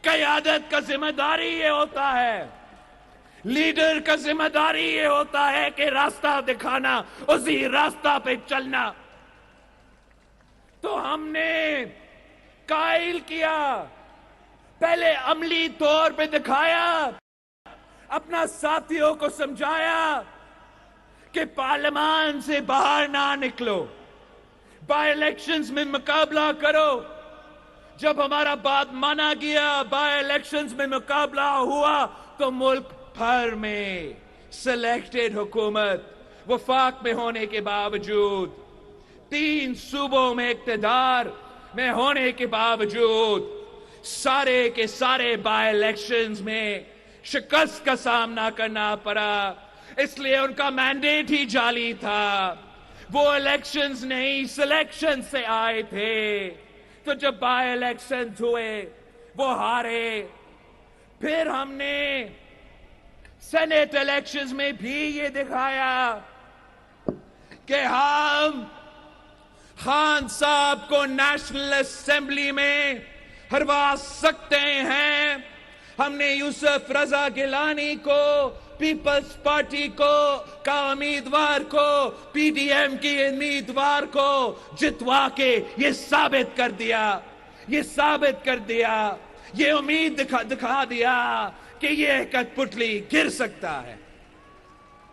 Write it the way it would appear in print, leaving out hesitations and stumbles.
قیادت کا ذمہ داری یہ ہوتا ہے، لیڈر کا ذمہ داری یہ ہوتا ہے کہ راستہ دکھانا، اسی راستہ پہ چلنا۔ تو ہم نے قائل کیا، پہلے عملی طور پہ دکھایا، اپنا ساتھیوں کو سمجھایا کہ پارلیمان سے باہر نہ نکلو، بائی الیکشنز میں مقابلہ کرو۔ جب ہمارا بات مانا گیا، بائی الیکشنز میں مقابلہ ہوا، تو ملک بھر میں سلیکٹڈ حکومت وفاق میں ہونے کے باوجود، 3 صوبوں میں اقتدار میں ہونے کے باوجود، سارے کے سارے بائی الیکشنز میں شکست کا سامنا کرنا پڑا، اس لیے ان کا مینڈیٹ ہی جعلی تھا۔ وہ الیکشنز نہیں، سلیکشن سے آئے تھے۔ تو جب بائی الیکشنز ہوئے وہ ہارے۔ پھر ہم نے سینیٹ الیکشنز میں بھی یہ دکھایا کہ ہم خان صاحب کو نیشنل اسمبلی میں ہروا سکتے ہیں۔ ہم نے یوسف رضا گیلانی کو، پیپلز پارٹی کا امیدوار کو، پی ڈی ایم کی امیدوار کو جتوا کے یہ ثابت کر دیا، یہ امید دکھا دیا کہ یہ کٹھ پتلی گر سکتا ہے۔